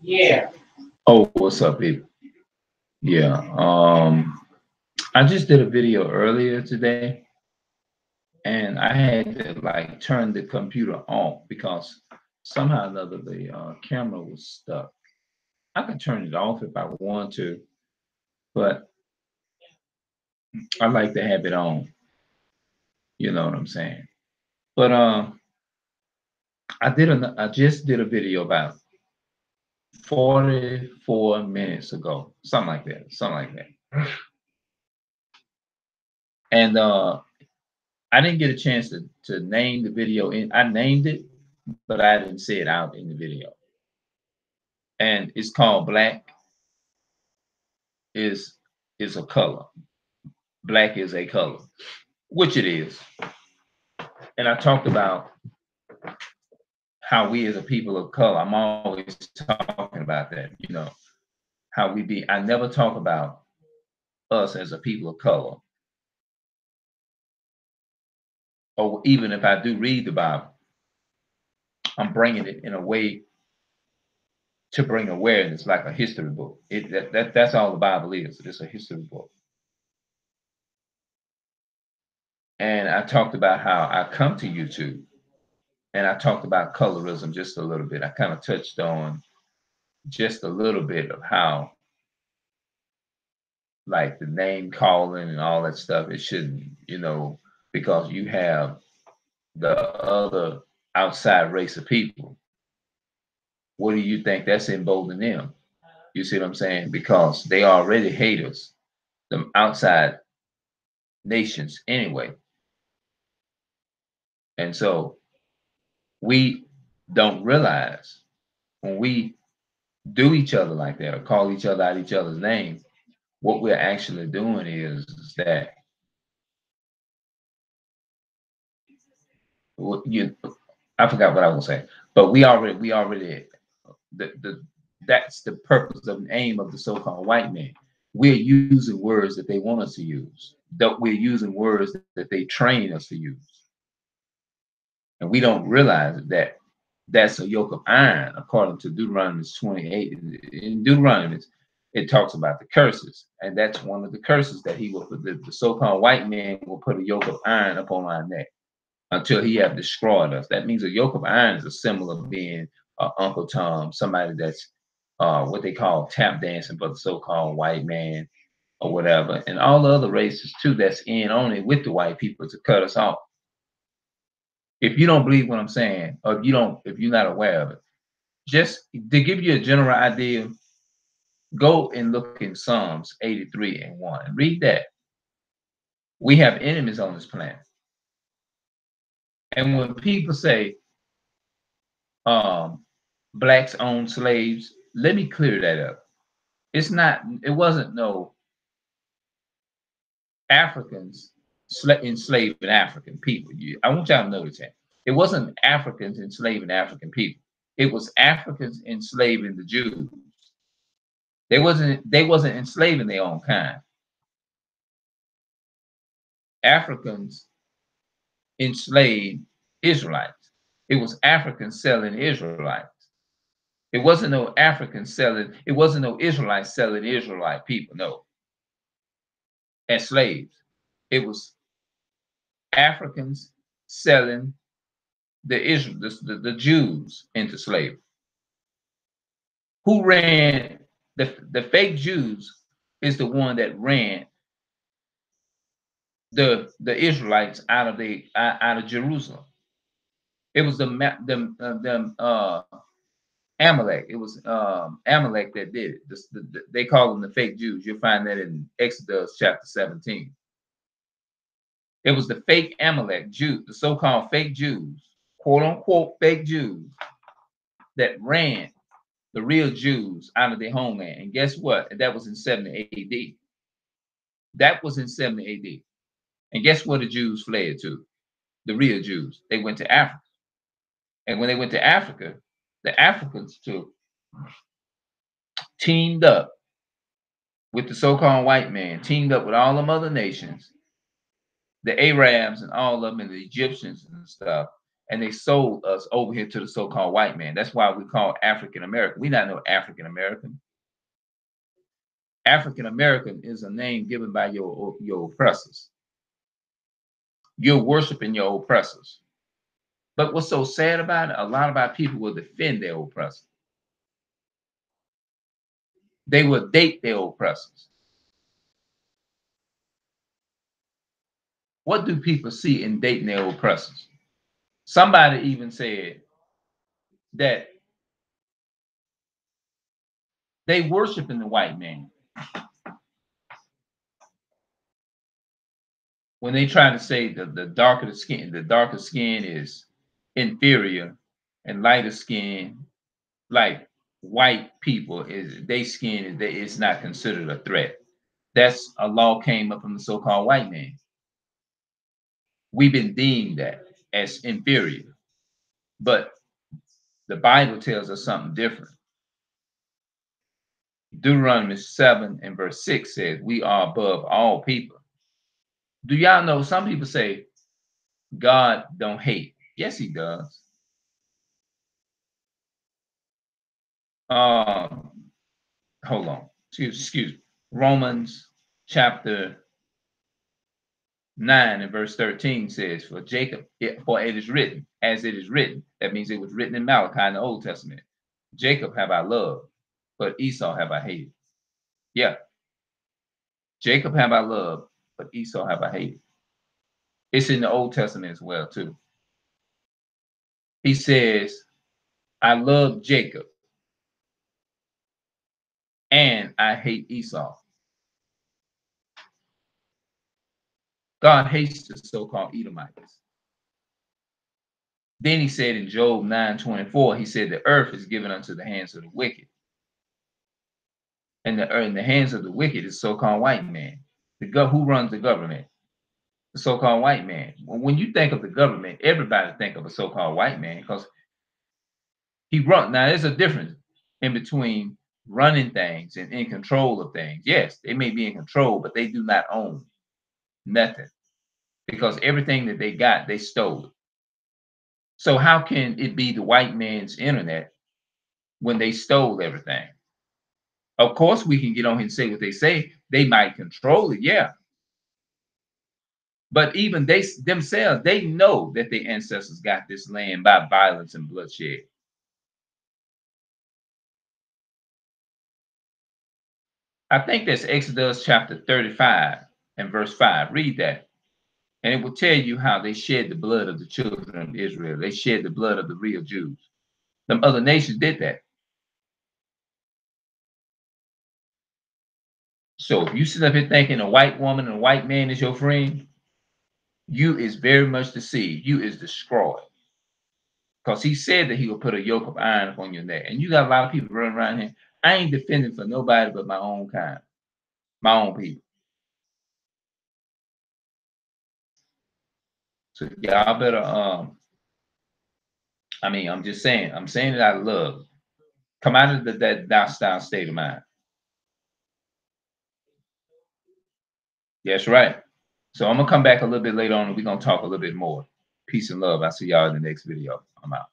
Yeah. Oh, what's up, people? Yeah. I just did a video earlier today, and I had to like turn the computer off because somehow or another the camera was stuck. I could turn it off if I want to, but I like to have it on. You know what I'm saying? But I just did a video about 44 minutes ago, something like that, something like that. And I didn't get a chance to name the video. I named it, but I didn't say it out in the video. And it's called Black is is a color. Black is a color, which it is. And I talked about how we as a people of color. I'm always talking about that. How we be. I never talk about us as a people of color, or even if I do read the Bible, I'm bringing it in a way to bring awareness, like a history book. That's all the Bible is. It's a history book. And I talked about how I come to YouTube, and I talked about colorism just a little bit. I kind of touched on just a little bit of how, like the name calling and all that stuff, it shouldn't, because you have the other outside race of people. What do you think that's emboldening them? You see what I'm saying? Because they already hate us, the outside nations anyway. And so we don't realize when we do each other like that or call each other out each other's name, what we're actually doing is that you I forgot what I was saying, but we already the that's the purpose of the aim of the so-called white man. We're using words that they want us to use. That we're using words that they train us to use. And we don't realize that that's a yoke of iron, according to Deuteronomy 28. In Deuteronomy, it talks about the curses, and that's one of the curses that he will put. The so-called white man will put a yoke of iron upon our neck until he have destroyed us. That means a yoke of iron is a symbol of being Uncle Tom, somebody that's what they call tap dancing for the so-called white man or whatever, and all the other races too that's in on it with the white people to cut us off. If you don't believe what I'm saying, or if you're not aware of it, just to give you a general idea, go and look in Psalms 83 and 1 and read that. We have enemies on this planet. And when people say um, blacks own slaves, let me clear that up. It wasn't no Africans enslaving African people. I want y'all to notice that. It wasn't Africans enslaving African people. It was Africans enslaving the Jews. They wasn't enslaving their own kind. Africans enslaved Israelites. It was Africans selling Israelites. It wasn't no Israelites selling Israelite people, no, as slaves. It was Africans selling the Jews into slavery. Who ran the fake Jews is the one that ran the Israelites out of Jerusalem. It was the Amalek. It was Amalek that did it. They call them the fake Jews. You'll find that in Exodus chapter 17. It was the fake Amalek Jews, the so-called fake Jews, quote unquote fake Jews, that ran the real Jews out of their homeland. And guess what? That was in 70 AD. That was in 70 AD. And guess where the Jews fled to? The real Jews. They went to Africa. And when they went to Africa, the Africans teamed up with the so-called white man, teamed up with all them other nations, the Arabs and all of them, and the Egyptians and stuff. and they sold us over here to the so-called white man. That's why we call African American. We not no African American. African American is a name given by your oppressors. You're worshiping your oppressors. But what's so sad about it? A lot of our people will defend their oppressors. They will date their oppressors. What do people see in dating their oppressors? Somebody even said that they worshiping the white man when they try to say the darker skin is inferior, and lighter skin, like white people, is they skin is not considered a threat. That's a law came up from the so-called white man. We've been deemed that as inferior, but the Bible tells us something different. Deuteronomy 7 and verse 6 says, we are above all people. Do y'all know some people say God don't hate? Yes, he does. Hold on. Excuse me. Romans chapter 9 and verse 13 says, for Jacob, for it is written, as it is written. That means it was written in Malachi in the Old Testament. Jacob have I loved, but Esau have I hated. Yeah. Jacob have I loved, but Esau have I hated. It's in the Old Testament as well, too. He says, I love Jacob and I hate Esau. God hates the so-called Edomites. Then he said in Job 9:24, he said, the earth is given unto the hands of the wicked. And in the hands of the wicked is so-called white man. Who runs the government? The so-called white man. When you think of the government, everybody think of a so-called white man because he run. Now, there's a difference in between running things and in control of things. Yes, they may be in control, but they do not own nothing because everything that they got, they stole it. So how can it be the white man's internet when they stole everything? Of course, we can get on here and say what they say. They might control it, yeah. But even they themselves, they know that their ancestors got this land by violence and bloodshed. I think that's Exodus chapter 35 and verse 5. Read that. And it will tell you how they shed the blood of the children of Israel. They shed the blood of the real Jews. Them other nations did that. So if you sit up here thinking a white woman and a white man is your friend, you is very much deceived. You is destroyed. Because he said that he will put a yoke of iron upon your neck. And you got a lot of people running around here. I ain't defending for nobody but my own kind, my own people. So y'all better I'm just saying, I'm saying it out of love. Come out of that docile state of mind. That's right. So I'm gonna come back a little bit later on and we're gonna talk a little bit more. Peace and love. I'll see y'all in the next video. I'm out.